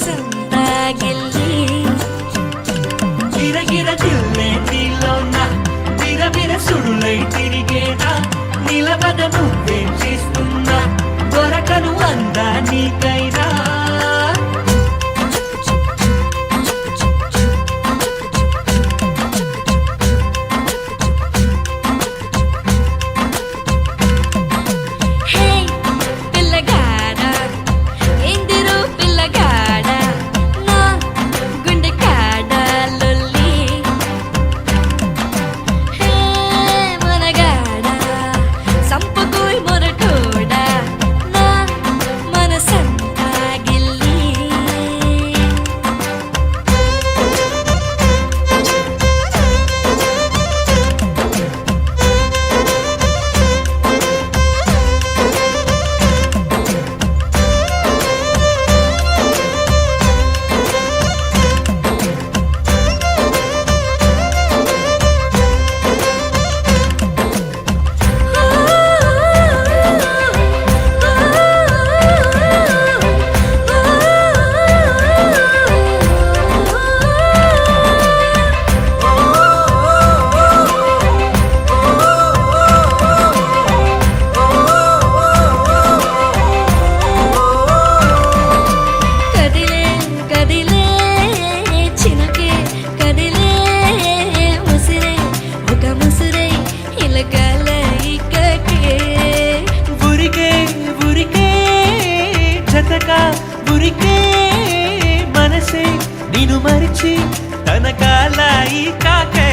మనసంతా గిల్లి గిరగిర దిల్లే నీలోన విరవిర సుడులై తిరిగేనా నిలబడ నువ్వేం చేస్తున్నా దొరకను అందా నీకైనా ఉరికే మనసే నిన్ను మరిచి తన కాలాయి కాకే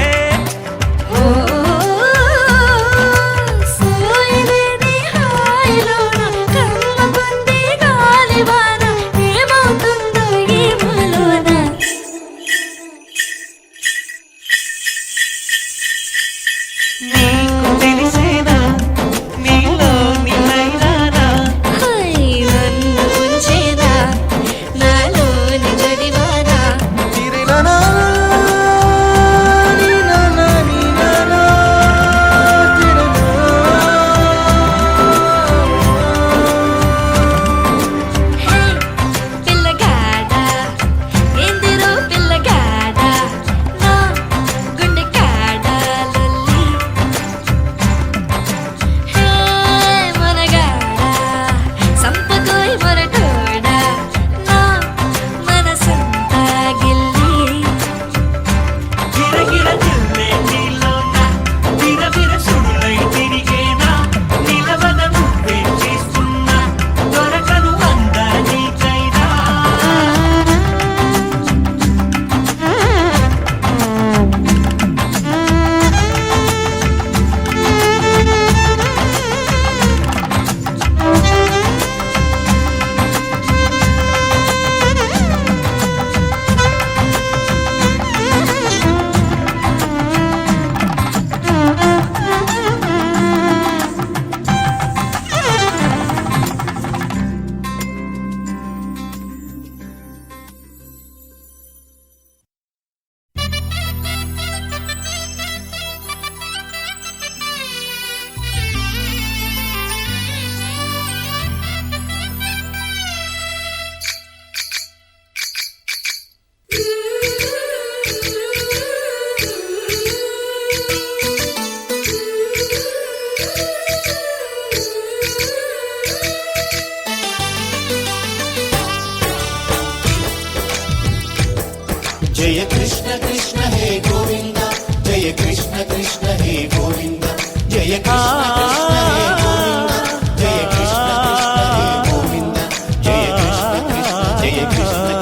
जय कृष्ण कृष्ण हे गोविंद जय कृष्ण कृष्ण हे गोविंद जय कृष्ण कृष्ण हे गोविंद जय कृष्ण कृष्ण हे गोविंद जय कृष्ण कृष्ण जय कृष्ण कृष्ण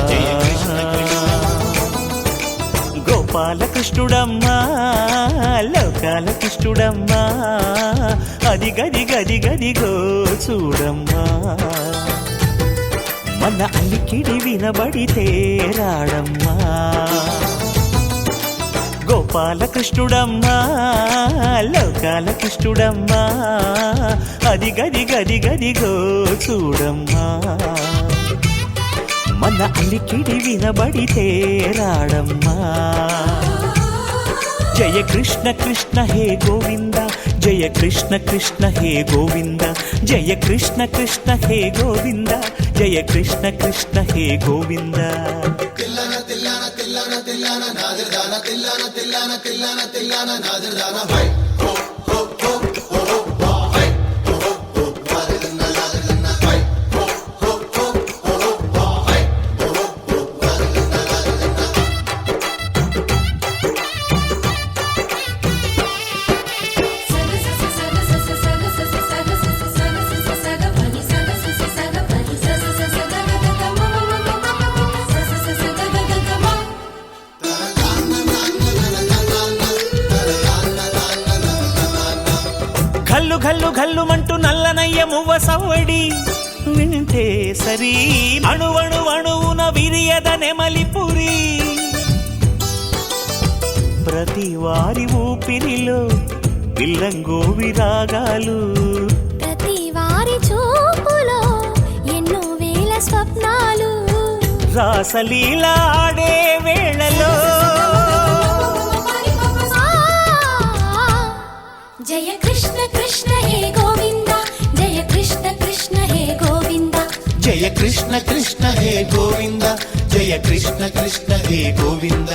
जय कृष्ण कृष्ण गोपाल कृष्णुडम्मा लोकाल कृष्णुडम्मा अदि गदि गदि गदि गो చూడమ్మా మన అలికిడి వినబడితే రాడమ్మా గోపాల కృష్ణుడమ్మా లోకాల కృష్ణుడమ్మా అది గది గది గదిగో చూడమ్మా మన అలికిడి వినబడితే రాడమ్మా జయ కృష్ణ కృష్ణ హే గోవింద జయ కృష్ణ కృష్ణ హే గోవింద జయ కృష్ణ కృష్ణ హే గోవింద జయ కృష్ణ కృష్ణ హే గోవింద తిల్లన తిల్లన తిల్లన తిల్లన నాదిర్దాన తిల్లన తిల్లన తిల్లన తిల్లన నాదిర్దాన హై హో హో హో హో హో హై హో హో హో నాదిర్దాన నాదిర్దాన హై హో హో హో హో హో హై హో హో హో నాదిర్దాన నాదిర్దాన ఘల్లు ఘల్లు ఘల్లుమంటూ నల్లనయ్య మువ్వ సవ్వడి వింటే సరి అణువణు అణువున విరియద నెమలిపురి ప్రతి వారి ఊపిరిలో పిల్లంగో విరాగాలు ప్రతి వారి చూపులో ఎన్నో వేల స్వప్నాలు రాసలీల ఆడే వేళలో జయ కృష్ణ కృష్ణ హే గోవింద జయ కృష్ణ కృష్ణ హే గోవింద జయ కృష్ణ కృష్ణ హే గోవింద జయ కృష్ణ కృష్ణ హే గోవింద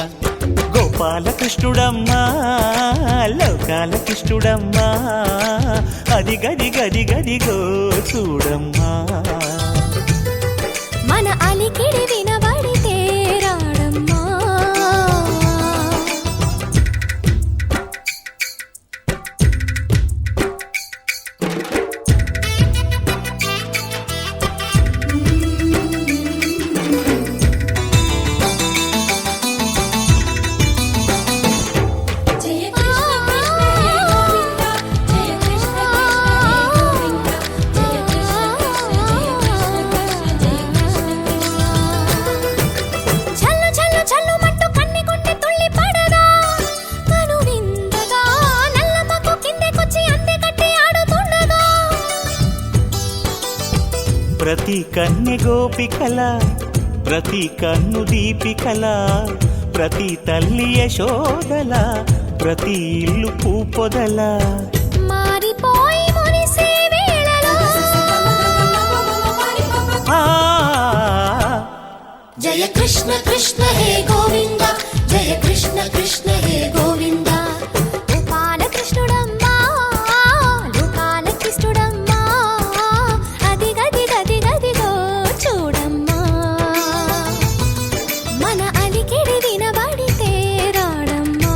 గోపాల కృష్ణుడమ్మా లోకాల కృష్ణుడమ్మా అది గది గది గదిగో చూడమ్మా మన అలికిడి వినబడితే రాడమ్మా జయ కృష్ణ కృష్ణ హే గోవింద జయ కృష్ణ కృష్ణ హే గోవింద జయ కృష్ణ కృష్ణ జయ కృష్ణ కృష్ణ జయ కృష్ణ చల్లు మట్టు కన్ని కొండి తుళ్ళి పడదా కను విందగా నల్లమకు కిందకొచ్చి అందే కట్టి ఆడుతుండగా ప్రతి కన్నె గోపికల ప్రతి కన్ను దీపికల ప్రతి తల్లి యశోదల ప్రతి ఇల్లు పూపొదల మారిపోయి మురిసే వేళలో ఆ జయ కృష్ణ కృష్ణ హే గోవింద జయ కృష్ణ కృష్ణ హే గోవింద గోపాల కృష్ణుడమ్మా లోకాల కృష్ణుడమ్మా అది గది గది గదిగో చూడమ్మా మన అలికిడి వినబడితే రాడమ్మా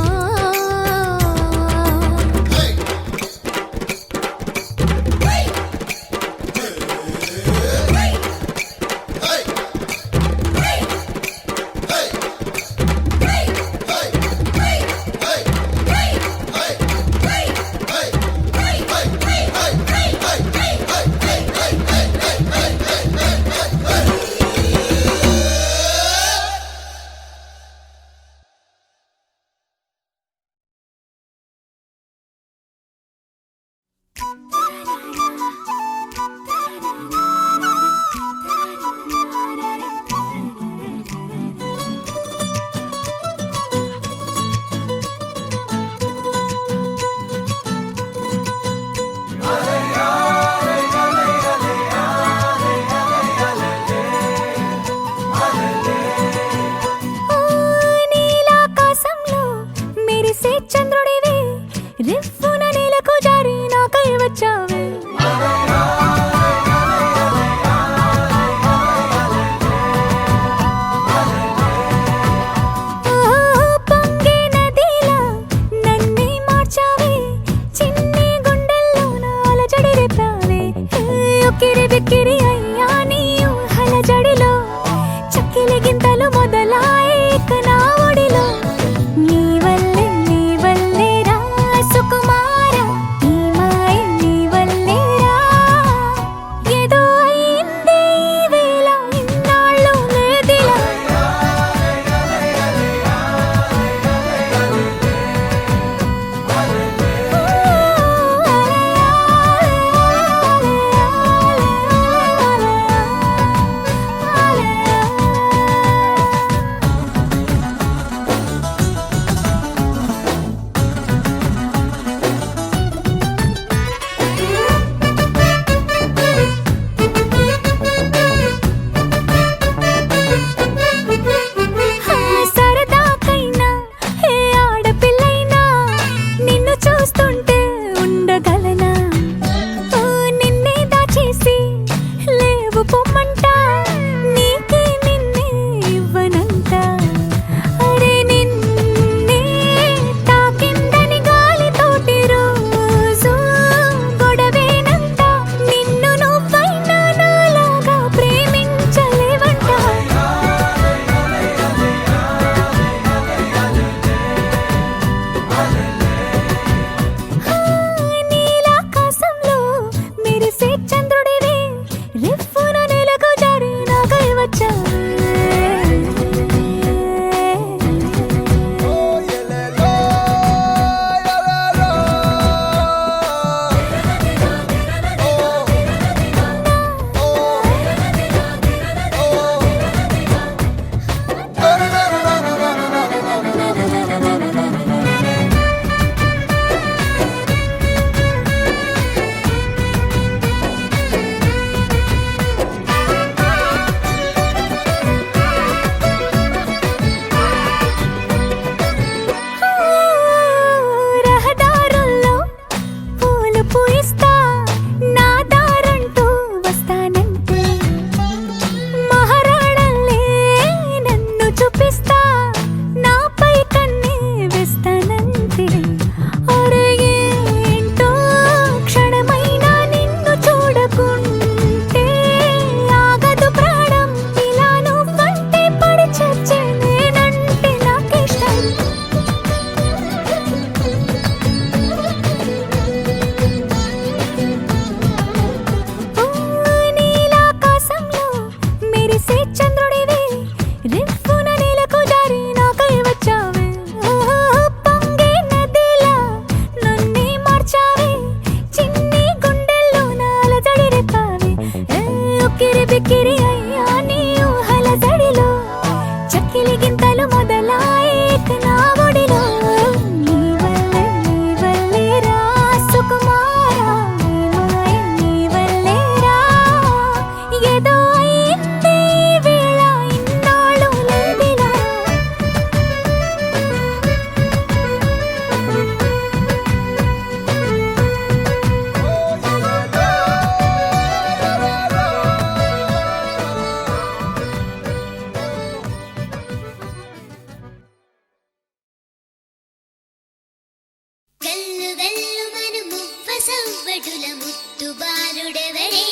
నీలాకాశంలో మెరిసే చంద్రుడివి రిఫ్ఫున నేలకు జారి నాకై వచ్చావే పొంగే నదిలా నన్నే మార్చావే చిన్ని గుండెల్లో నాల జడి రేపావే ఉక్కిరి బిక్కిరి అయ్యా నీ ఊహల జడిలో చక్కిలి గింతలు మొదలాయే ఇక నా ఒడిలో నీ వల్లే రా సుకుమార నీ మాయ నీ వల్లే రా ఏదో అయిందే ఈ వేళ ఇన్నాళ్ళు లేదిలా సవ్వడుల ముద్దు బాలుడెవరే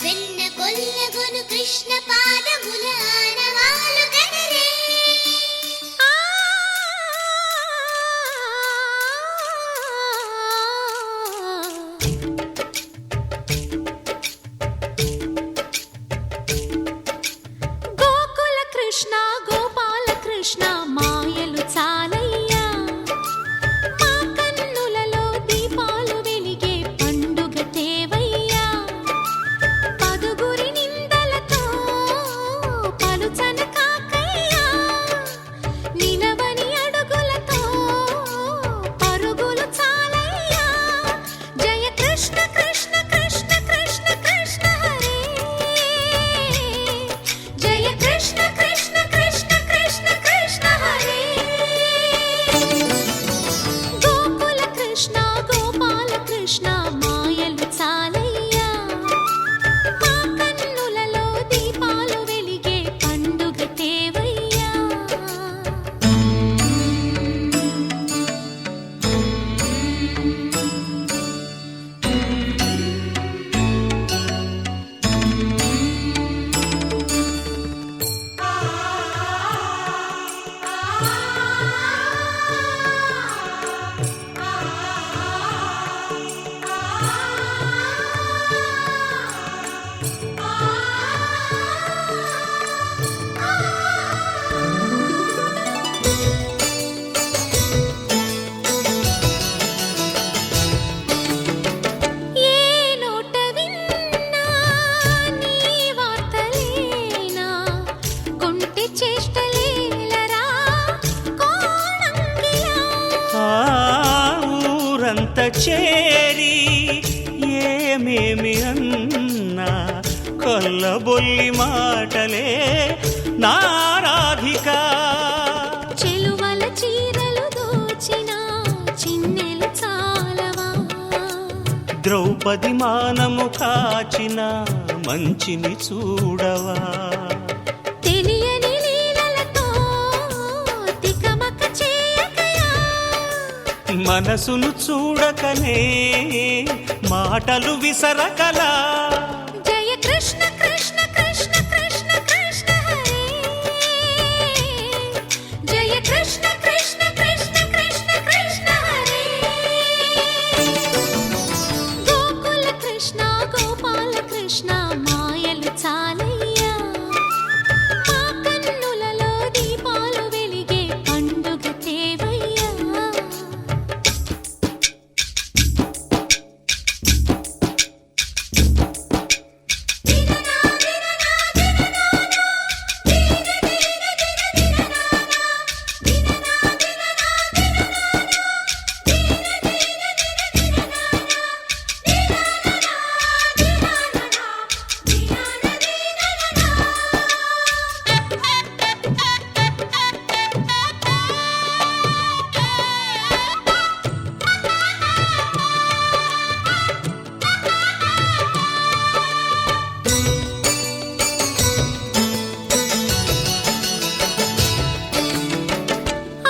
వెన్న కొల్లగొను కృష్ణ పాదముల ఆనవాలు గనరే గోకుల కృష్ణ గోపాల కృష్ణ మాయలు చాలయ్యా మా కన్నులలో దీపాలు వెలిగే పండుగ తేవయ్యా పదుగురి నిందలతో పలుచన కాకయ్యా నిలవని అడుగులతో పరుగులు చాలయ్యా జయ కృష్ణ కృష్ణ కృష్ణ కృష్ణ కృష్ణ హరే జయ కృష్ణ కృష్ణ కృష్ణ కృష్ణ కృష్ణ హరే గోకుల కృష్ణ గోపాల కృష్ణ మాయలు చాలయ్యా మా కన్నులలో దీపాలు వెలిగే పండుగ తేవయ్యా ఏ నోట విన్నా నీ వార్తలేనా కొంటె చేష్టలేలరా కోణంగిలా ఆ ఊరంత చేరి ఏమేమి అన్నా కొల్లబొల్లి మాటలే నారాధిక చెలువల చీరలు దోచిన చిన్నెలు చాలవా ద్రౌపది మానము కాచిన మంచిని చూడవా తెలియని లీలలతో తికమక చేయకయా మనసును చూడకనే మాటలు విసరకలా జయ కృష్ణ కృష్ణ కృష్ణ కృష్ణ కృష్ణ హరే జయ కృష్ణ కృష్ణ కృష్ణ కృష్ణ కృష్ణ హరే గోకుల కృష్ణ గోపాల కృష్ణ మాయలు చాలయ్యా మా కన్నులలో దీపాలు వెలిగే పండుగ తేవయ్యా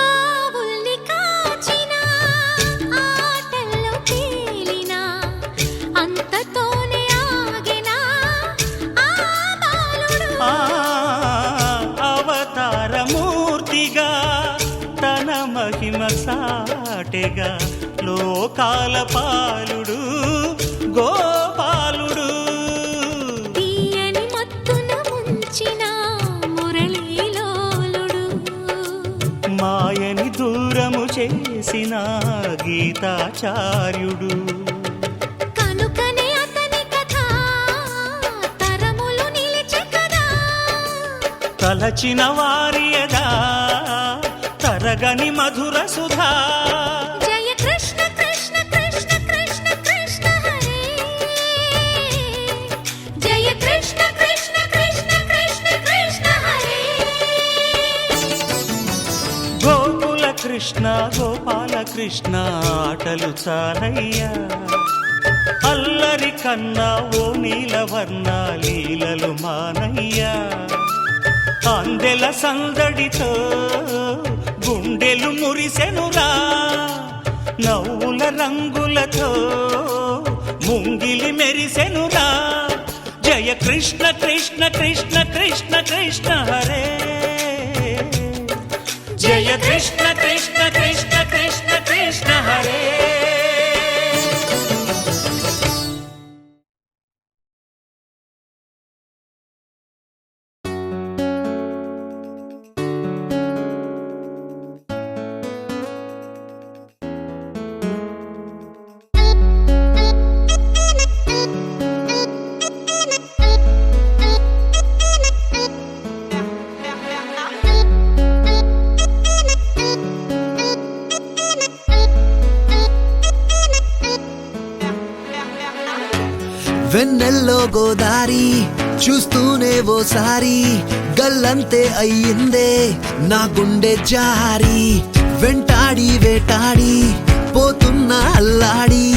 ఆవుల్ని కాచిన ఆటల్లో తేలిన అంతతోనే ఆగిన ఆ బాలుడు ఆ అవతారమూర్తిగా తన మహిమ సాటెగా లోకాల పాలుడు గోపాలుడు తీయని మత్తున ముంచిన మురళీలోలుడు మాయని దూరము చేసిన గీతాచార్యుడు కనుకనే అతని కథ తరములు నిలిచె కదా తలచిన వారియదా తరగని మధుర సుధా జయ కృష్ణ కృష్ణ కృష్ణ కృష్ణ కృష్ణ హరే జయ కృష్ణ కృష్ణ కృష్ణ కృష్ణ కృష్ణ హరే గోకుల కృష్ణ గోపాల కృష్ణ ఆటలు చాలయ్యా అల్లరి కన్నా ఓ నీలవర్ణ లీలలు మానయ్యా అందెల సందడితో గుండెలు మురిసెనురా నవ్వుల రంగులతో ముంగిలి మెరిసెనురా జయ కృష్ణ కృష్ణ కృష్ణ కృష్ణ కృష్ణ హరే జయ కృష్ణ కృష్ణ కృష్ణ కృష్ణ కృష్ణ హరే వెన్నెల్లో గోదారి చూస్తూనే ఓసారి గల్లంతే అయ్యిందే నా గుండె జారి వెంటాడి వేటాడి పోతున్నా అల్లాడి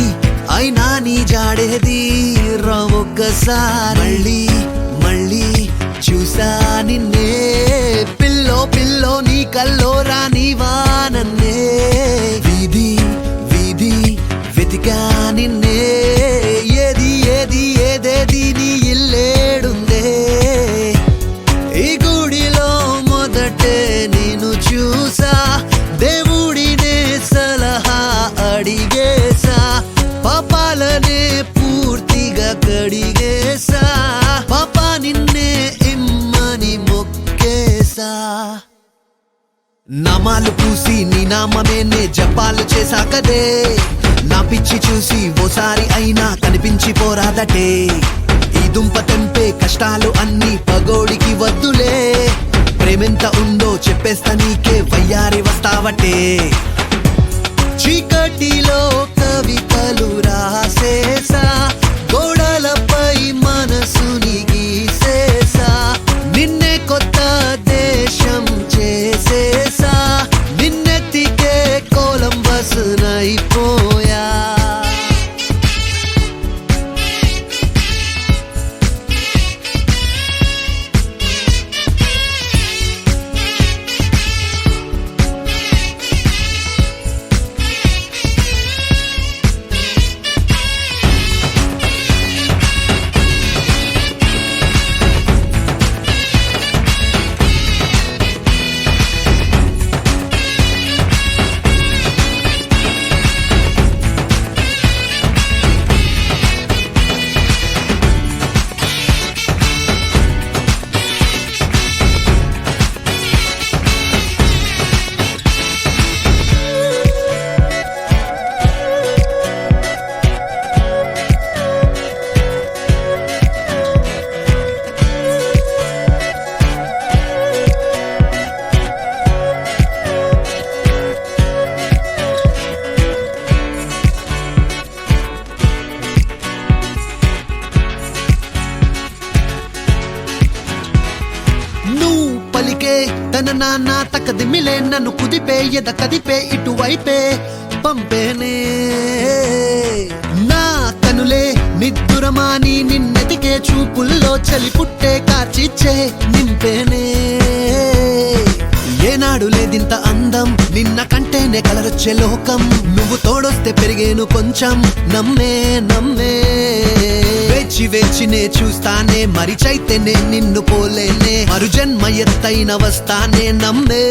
అయినా నీ జాడేది రా ఒక్కసారి మళ్ళీ మళ్ళీ చూసా నిన్నే పిల్లో పిల్లో నీ కల్లో రానివా నన్నే వీధి వీధి వెతికా నిన్నే ఏదేది నీ ఇల్లేడుందే ఈ గుడిలో మొదటే నేను చూసా దేవుడినే సలహా అడిగేసా పాపాలనే పూర్తిగా కడిగేసా పాపా నిన్నే ఇమ్మని మొక్కేసా నామాలు పూసి నీ నామమేనే జపాలు చేశాకదే నా పిచ్చి చూసి ఓసారి అయినా కనిపించి పోరాదటే ఈ దుంప తెంపే కష్టాలు అన్ని పగోడికి వద్దులే ప్రేమెంత ఉందో చెప్పేస్తా నీకే వయ్యారి వస్తావటే చీకటిలో కవితలు రాసేసా గోడలపై మనసుని గీసేసా నిన్నే కొత్త దేశం చేసేసా నిన్నెత్తికే కొలంబస్ నైపోయా తన నాన్న తకదిమిలే నన్ను కుదిపే ఎద కదిపే ఇటువైపే పంపేనే నా కనులే నిద్దురమాని నిన్నెతికే చూపుల్లో చలి పుట్టే కార్చిచ్చే నింపేనే ఏనాడు లేదింత అందం నిన్న కంటేనే కలరొచ్చే లోకం నువ్వు తోడొస్తే పెరిగేను కొంచెం నమ్మే నమ్మే వేచి వేచినే చూస్తానే మరిచైతేనే నిన్ను పోలేనే మరు జన్మ ఎత్తైన వస్తానే నమ్మే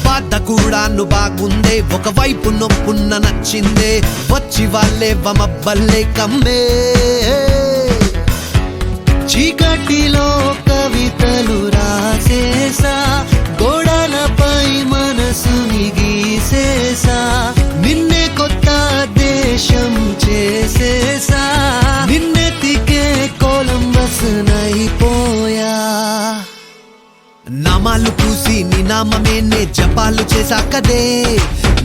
బాధ కూడా నువ్వు బాగుందే ఒకవైపు నొప్పున్న నచ్చిందే వచ్చి వాళ్ళే వమబ్బల్లే కమ్మే చీకటిలో కవితలు రాసేసా గోడలపై మనసుని గీసేసా నిన్నే కొత్త దేశం చేసేసా నిన్నెతికే కొలంబస్ నైపోయా నామాలు పూసి నీ నామమేనే జపాలు చేశాకదే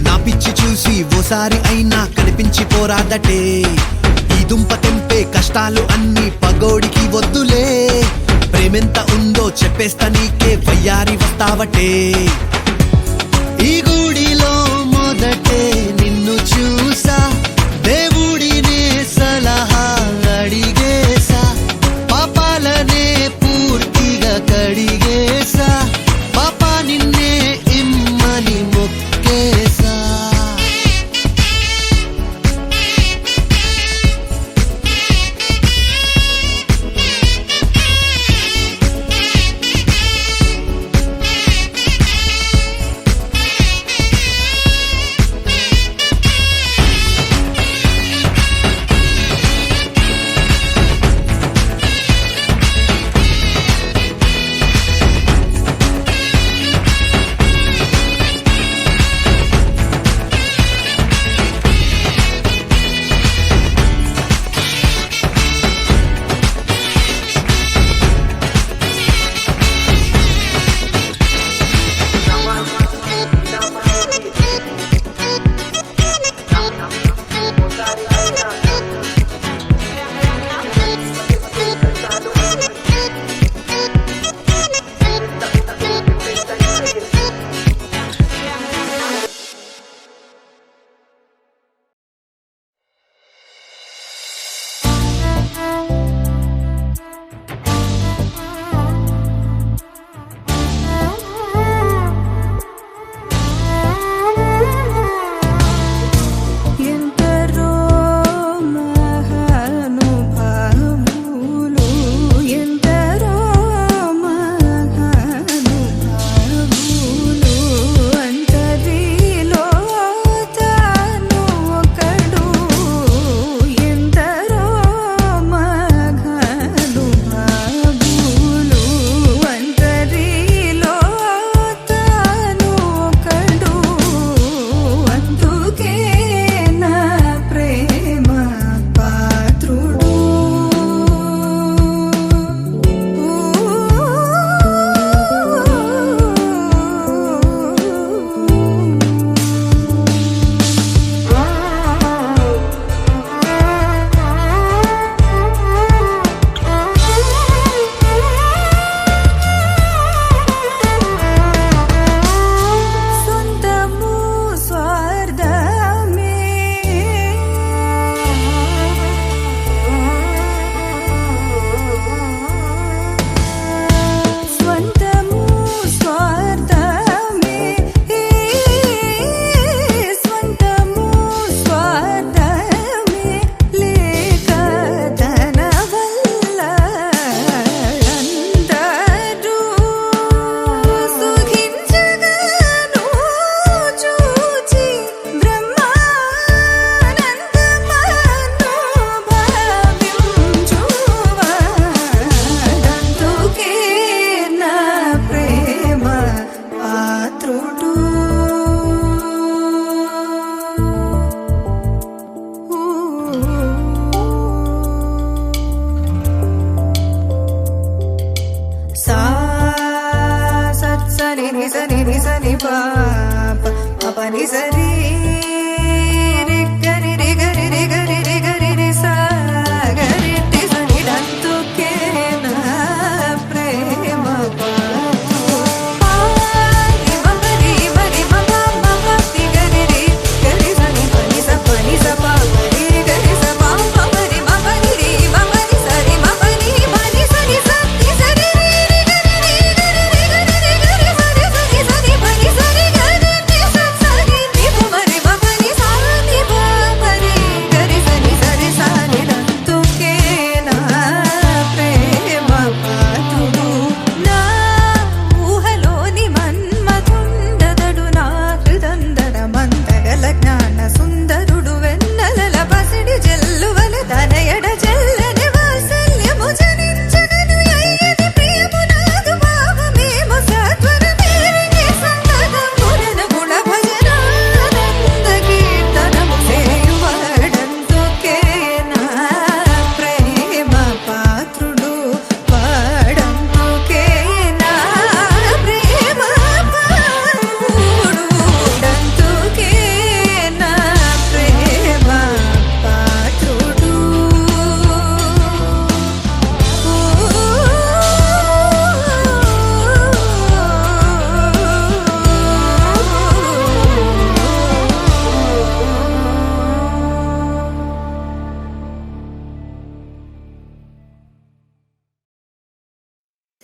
నా పిచ్చి చూసి ఓసారి అయినా కనిపించి పోరాదటే ఈ దుంప తెంపే కష్టాలు అన్ని పగోడికి వద్దులే ప్రేమెంత ఉందో చెప్పేస్తా నీకే వయ్యారి వస్తావటే ఈ గుడిలో మొదటే నిన్ను చూసా దేవుడినే సలహా అడిగేసా పాపాలనే పూర్తిగా కడిగేసా పాపా నిన్నే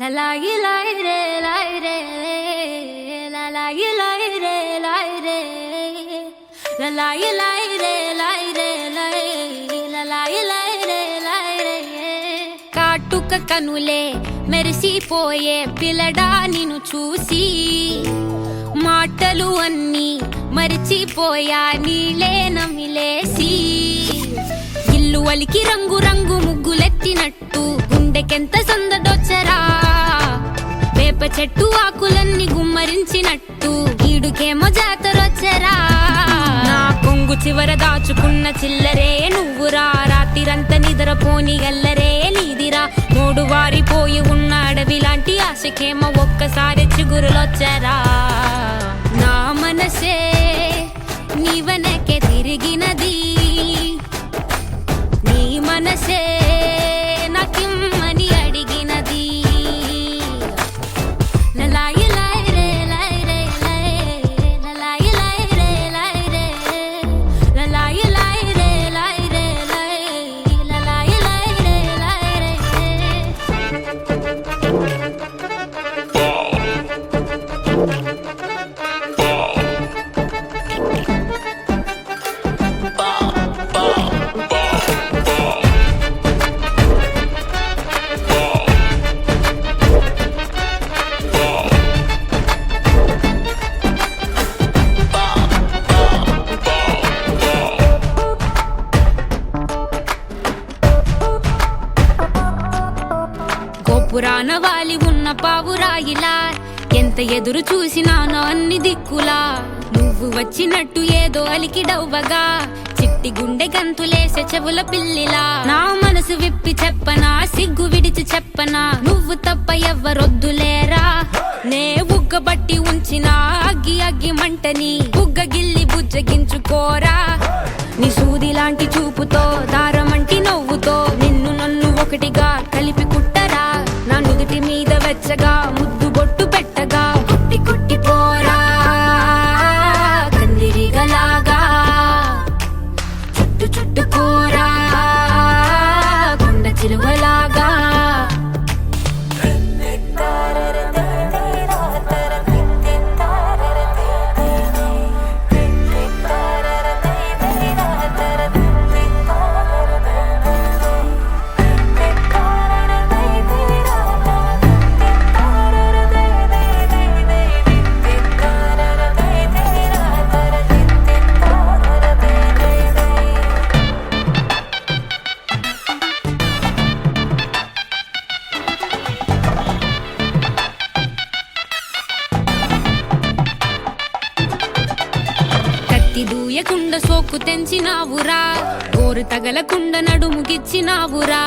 లలాయి లాయి రే లాయి రే లలాయి లాయి రే లాయి రే లలాయి లాయి రే లాయి రే లలాయి లాయి రే లాయి రే కాటుక కనులే మెరిసిపోయే పిల్లడా నిన్ను చూసి మాటలు అన్నీ మరిచిపోయా నీళ్ళే నమిలేసి ఇల్లు వలికి రంగు రంగు ముగ్గులెత్తినట్టు గుండెకెంత సందడొచ్చరా వేప చెట్టు ఆకులన్నీ గుమ్మరించినట్టు ఈడుకేమో జాతరొచ్చరా నా కొంగు చివర దాచుకున్న చిల్లరే నువ్వురా రాత్రిరంతా నిద్రపోని గల్లరే నీదిరా మూడు వారిపోయి ఉన్న అడవి లాంటి ఆశకేమో ఒక్కసారి చిగురులొచ్చరా నా మనసే నీవనకే తిరిగినది నీ మనసే నాకిమ్మని అడిగినది లలాయి లాయి రే లాయి రే లలాయి లాయి రే లాయి రే లలాయి లాయి రే లాయి రే లలాయి లాయి రే లాయి రే గోపురాన వాలి ఉన్న పావురాయిలా ఎంత ఎదురు చూసినానో అన్ని దిక్కులా నువ్వు వచ్చినట్టు ఏదో అలికిడవ్వగా చిట్టి గుండె గంతులేసే చెవుల పిల్లిలా నా మనసు విప్పి చెప్పనా సిగ్గు విడిచి చెప్పనా నువ్వు తప్ప ఎవ్వరొద్దులేరా నే ఉగ్గబట్టి ఉంచిన అగ్గి అగ్గి మంటని బుగ్గ గిల్లి బుజ్జగించుకోరా నీ సూది లాంటి చూపుతో దారమంటి నవ్వుతో నిన్ను నన్ను ఒకటిగా కలిపి కుట్టరా నా నుదుటి మీద వెచ్చగా ముద్దు బొట్టు పెట్టగా కుట్టి కుట్టి పోరా కందిరిగలాగా చుట్టు చుట్టుకోరా కొండ చిలువలాగా దూయకుండ సోకు తెంచినావురా గోరు తగలకుండ నడుముకిచ్చినావురా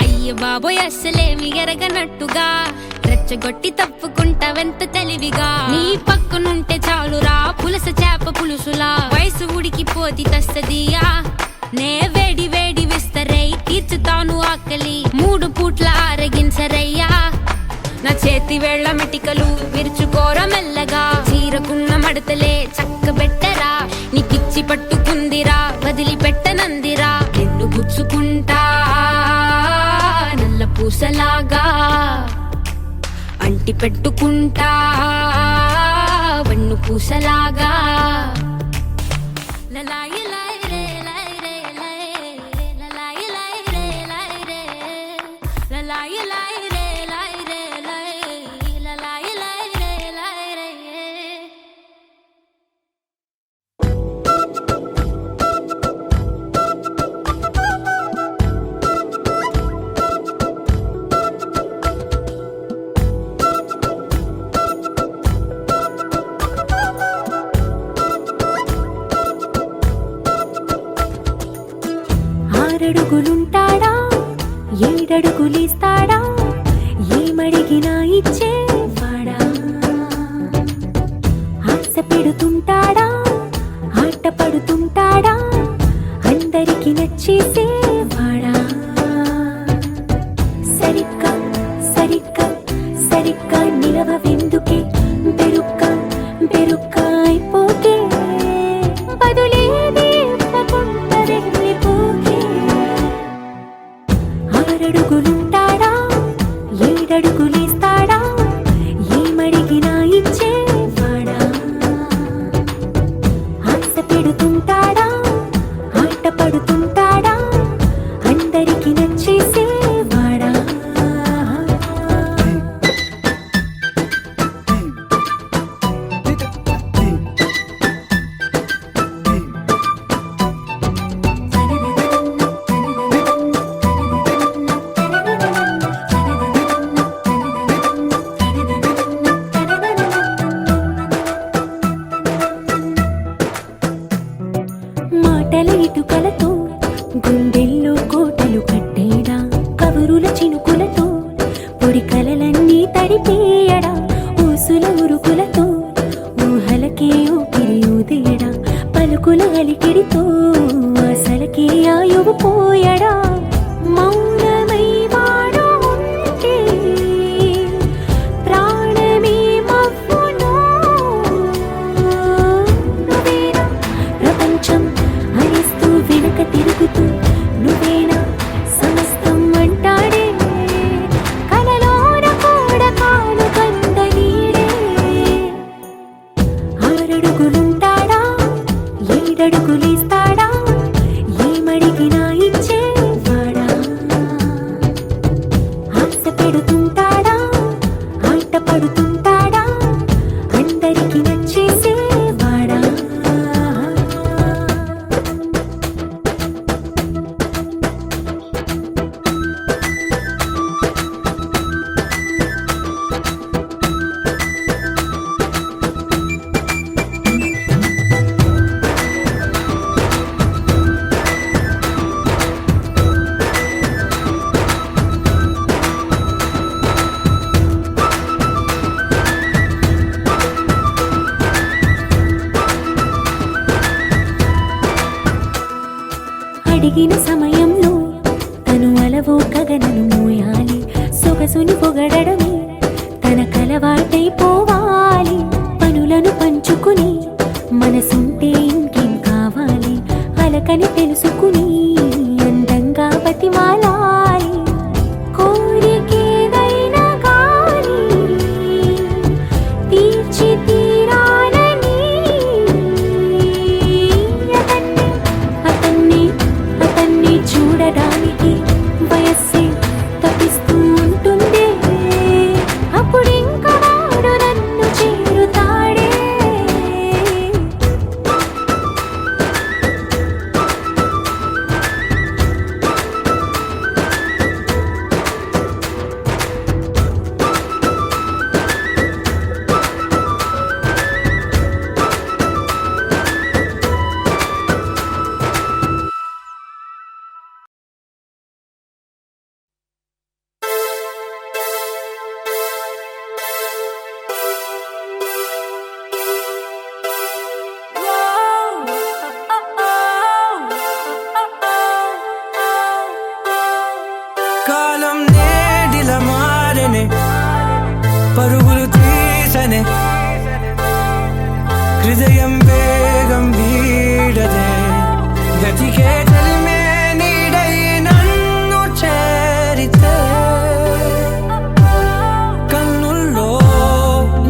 అయ్య బాబోయ్ అస్సలేమి ఎరగనట్టుగా రెచ్చగొట్టి తప్పుకుంటా వెంత తెలివిగా నీ పక్కనుంటే చాలురా పులస చేప పులుసులా వయసు ఉడికిపోతి తస్తదియా నే వేడి వేడి విస్తరై తీర్చుతాను ఆకలి 3 పూట్ల ఆరగించరయ్యా నా చేతి వేళ్ల మిటికలు విరుచుకోర మెల్లగా చీరకున్న మడతలే చక్కబెట్టరా నీ పిచ్చి పట్టుకుందిరా వదిలిపెట్టనందిరా నిన్ను గుచ్చుకుంటా నల్ల పూసలాగా అంటి పెట్టుకుంటా వన్ను పూసలాగా లలాయి లాయి రే లాయి రే లలాయి లాయి రే లాయి రే లలాయి లాయి రే లాయి రే లలాయి లాయి రే లాయి రే ఆరడుగులుంటాడా 7 అడుగులిస్తాడా ఏమడిగినా ఇచ్చేవాడా ఆశ పెడుతుంటాడా ఆట పడుతుంటాడా అందరికి నచ్చేసేవాడా సరిగ్గా సరిగ్గా సరిగ్గా నిలవెందుకే బెరుక్క బెరుక్క అయిపోకే బదులేది ఇవ్వకుండా వెళ్ళిపోకే 6 అడుగులుంటాడా 7 అడుగులిస్తాడా మనసుని పొగడమే తన కలవాటైపోవాలి. పనులను పంచుకుని మనసుంటే ఇంకేం కావాలి, అలకని తెలుసుకుని అందంగా బతిమాలాలి. కోరికేదైనా గాని తీర్చి తీరాలని అతన్ని చూడడానికి వయస్సే తప్పిస్తూ ఉంటుంది. అప్పుడింకా వాడు నన్ను చేరుతాడే. కాలం నేడిల మారనే, పరుగులు తీసనే, హృదయం వేగం వీడదే. గతికే తలిమే నీడై నన్ను చేరితే, కన్నుల్లో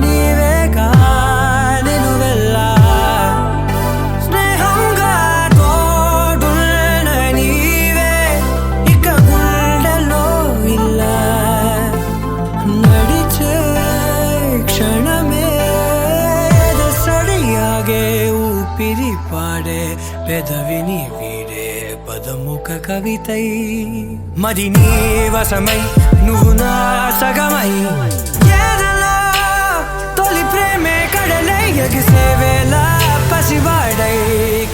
నీవేగా నిలువెల్లా, స్నేహంగా తోడున్న నీవే ఇక గుండెలో ఇలా. నడిచే క్షణమే సడియాగే ఊపిరి పాడే, పెదవిని వీడే పదముఖ కవితై. మరి నీ వశమై నువ్వు నా సగమై, ఏదలో తొలి ప్రేమే కడలై ఎగిసే వేళ పసివాడై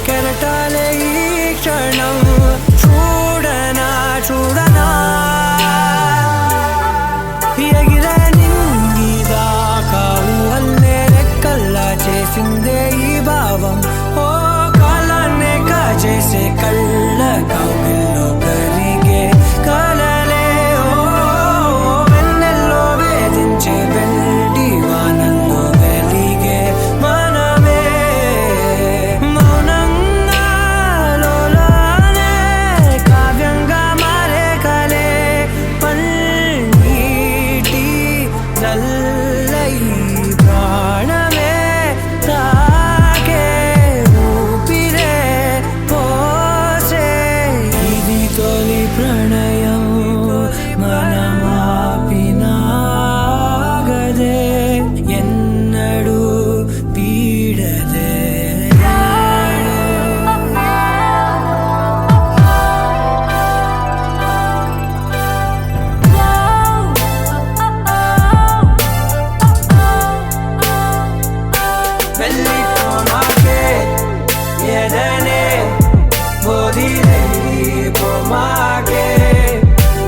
కెరటాలే ఈ క్షణం. చూడనా చూడనా ఎగిరే నింగిదాకా ఊహల్లే రెక్కల్లా చేసిందే ఈ భావం. ఓ కాలాన్నే కాచేసే కళ్ళ కౌగిల్లో కరిగే కలలే. ఓ వెన్నెల్లో వేధించే వెండి వానల్లో వెలిగే మనమే. మౌనంగా లోలానే కావ్యంగా మారే కలే, పన్నీటి నల్లై ప్రాణమే తాకే ఊపిరే పోసే. ఇది తొలి ప్రణయం మనమాపినాగదే, ఎన్నడూ పీడదే. వెళ్ళిపోమాకే ఎదనే వదిలేపోమాకే,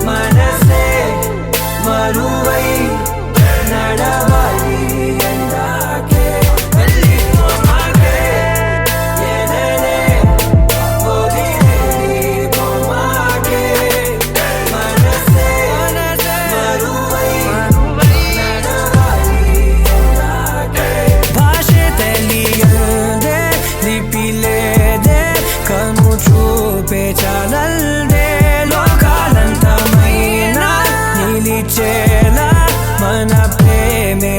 మనసే మరువై నడవాలి ఎందాకే. వెళ్ళిపోమాకే ఎదనే వదిలేపోమాకే, మనసే మరువై నడవాలి ఎందాకే. భాషే తెలియదే లిపిలేదే, కను చూపే చాలల్దే. లోకాలంతమైన నిలిచేలా మన ప్రేమే